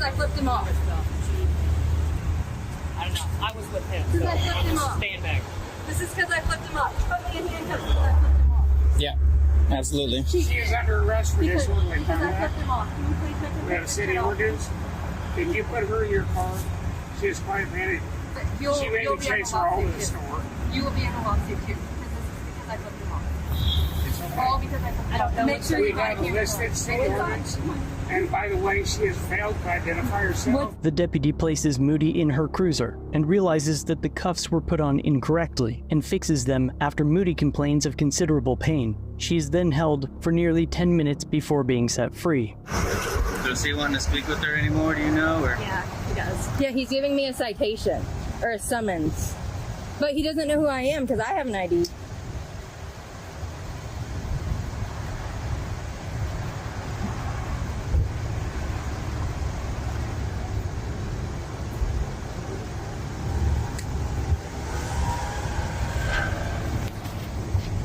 I flipped him off. I don't know. I was with him. Because I flipped him off. Stand back. This is because I flipped him off. Put me in handcuffs because I flipped him off. Yeah, absolutely. She is under arrest for disorderly Because I conduct. flipped him off. Can you please make him We have a city off? ordinance. If you put her in your car, she is quite advantage. You'll, She made you'll me be in chase the her all to lawsuit the too. store. You will be in the lawsuit too. Because this is because I flipped him off. It's okay. All because I flipped him off. Make sure We you have a listed city ordinance. And by the way, she has failed to identify herself. The deputy places Moody in her cruiser and realizes that the cuffs were put on incorrectly and fixes them after Moody complains of considerable pain. She is then held for nearly 10 minutes before being set free. Does he want to speak with her anymore, do you know? Or? Yeah, he does. Yeah, he's giving me a citation or a summons. But he doesn't know who I am because I have an ID.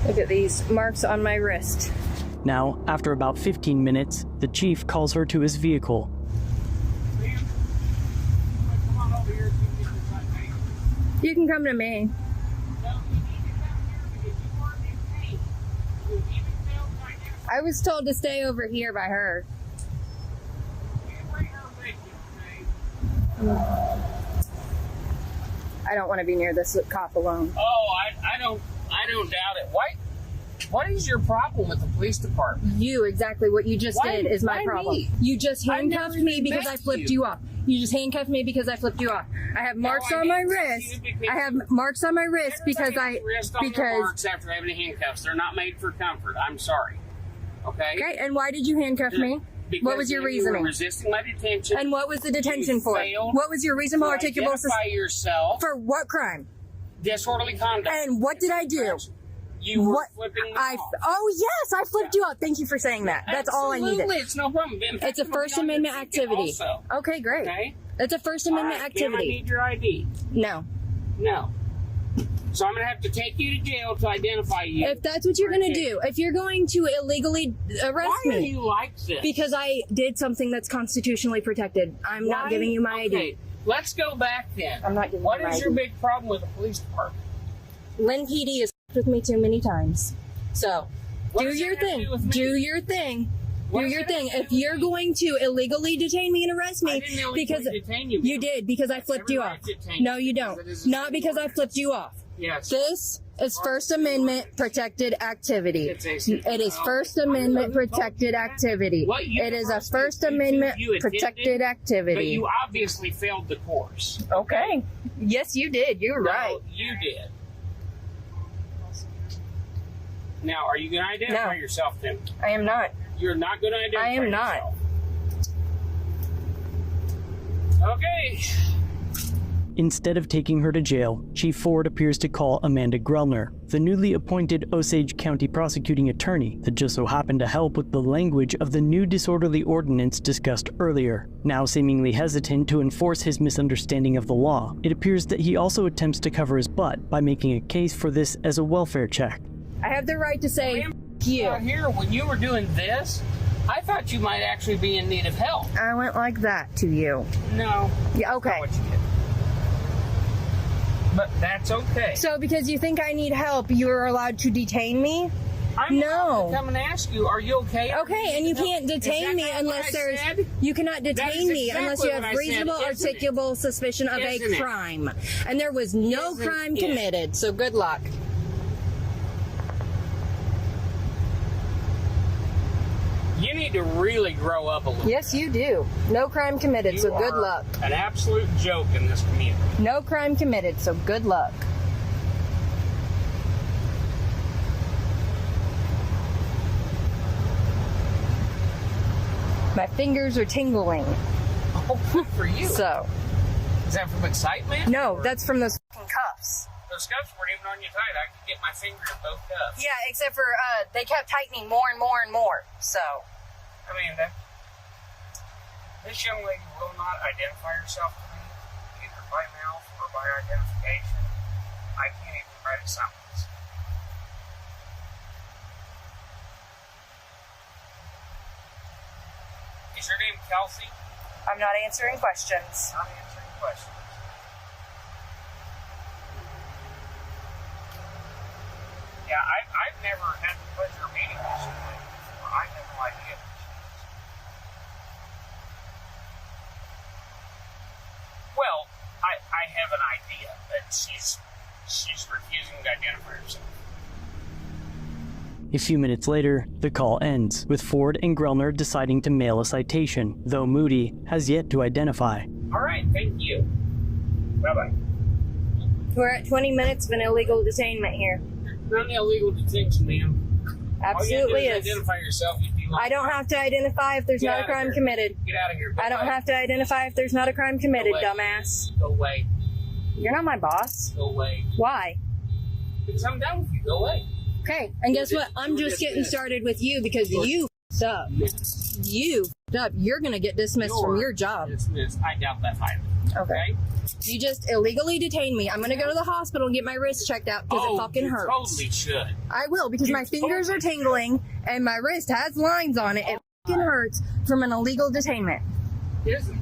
Look at these marks on my wrist. Now, after about 15 minutes, the chief calls her to his vehicle. Ma'am, come on over here so you can get your citation. You can come to me. No, you need to come here because you are in pain. You even failed to identify. I was told to stay over here by her. You bring her with you, okay? I don't want to be near this cop alone. Oh, I don't doubt it. What is your problem with the police department? You, exactly what you just Why- did is my why problem. me? You just I handcuffed never me even because met I flipped you. you off. You just handcuffed me because I flipped you off. I have marks I on my handcuffed wrist. you because- I have marks on my wrist because Everybody has wrist on their because marks after having the handcuffs. They're not made for comfort. I'm sorry. Okay? okay. And why did you handcuff me? Because What was your you were reasoning? resisting my detention. And what was the detention You for? failed What was your reasonable to articulable identify yourself. for what crime? Disorderly conduct. And what did I do? You were What flipping me I off. oh yes, I flipped you off. Thank you for saying that. That's all I needed. Absolutely, it's no problem. In fact, It's a it'll be First on your Amendment ticket activity. Also. Okay, great. Okay. It's a First Amendment All right, activity. Ma'am, I need your ID. No. No. So I'm gonna have to take you to jail to identify you. If that's what you're going to do, if you're going to illegally arrest Why are me, you like this? because I did something that's constitutionally protected, I'm not Why- giving you my okay, ID. let's go back then. I'm not giving What you my is your ID. big problem with the police department? Lynn PD has with me too many times. So, What do does that your have to thing. do with me? Do your thing. What Do does your that have thing. to do If with you're me? going to illegally detain me and arrest I me, didn't illegally because detain you. you did, because I flipped every you right off. to detain No, you you because don't. it is a Not city because I ordinance. flipped you off. Yes. This is First Amendment protected activity. It's a city- It is well, First I Amendment never told you protected that. activity. What It is a university First did Amendment you attended? protected But activity. you obviously failed the course. Okay. Yes, you did. You're right. No, you did. Now, are you going to identify No. yourself then? I am not. You're not going to identify I am not. yourself. Okay. Instead of taking her to jail, Chief Ford appears to call Amanda Grellner, the newly appointed Osage County prosecuting attorney that just so happened to help with the language of the new disorderly ordinance discussed earlier. Now seemingly hesitant to enforce his misunderstanding of the law, it appears that he also attempts to cover his butt by making a case for this as a welfare check. I have the right to say Ma'am, you. Out here, when you were doing this, I thought you might actually be in need of help. I went like that to you. No. Yeah, Not okay. what you did. But that's okay. So because you think I need help, you are allowed to detain me? I'm No. allowed to come and ask you, are you okay? Or do Okay, and you need can't help? detain Is me that not unless what I there's said? you cannot That detain is me unless you exactly have what I said, reasonable isn't it? articulable suspicion of Isn't a it? crime. And there was no Isn't crime it? committed, so good luck. You need to really grow up a little. Yes, you do. No crime committed, You so good are luck. An absolute joke in this community. No crime committed, so good luck. My fingers are tingling. Oh, good for you. So, Is that from excitement? no, Or- that's from those cuffs. Those cuffs weren't even on you tight. I could get my finger in both cuffs. Yeah, except for they kept tightening more and more and more. So, Amanda, this young lady will not identify herself to me, either by mouth or by identification. I can't even write a summons. Is your name Kelsey? I'm not answering questions. Not answering questions. Yeah, I've never had the pleasure of meeting this young lady before. I have no idea who she is. Well, I have an idea, but she's refusing to identify herself. A few minutes later, the call ends, with Ford and Grellner deciding to mail a citation, though Moody has yet to identify. All right, thank you. Bye-bye. We're at 20 minutes of an illegal detainment here. Not an illegal detention, ma'am. Absolutely All you have to do is. identify yourself. You'd be like, I don't have to identify if there's Get not a out of crime here. committed. Get out of here. I don't Bye-bye. have to identify if there's not a crime committed, Go away. dumbass. Go away. You're not my boss. Go away. Why? Because I'm done with you. Go away. Okay, and guess what? I'm just getting started with you because you f***ed up. You f***ed up. You're gonna get dismissed from your job. Dismissed. I doubt that highly. Okay. You just illegally detained me. I'm gonna go to the hospital and get my wrist checked out because it fucking you hurts. totally should. I will because my fingers are tingling and my wrist has lines on it. It fucking hurts from an illegal detainment. It isn't.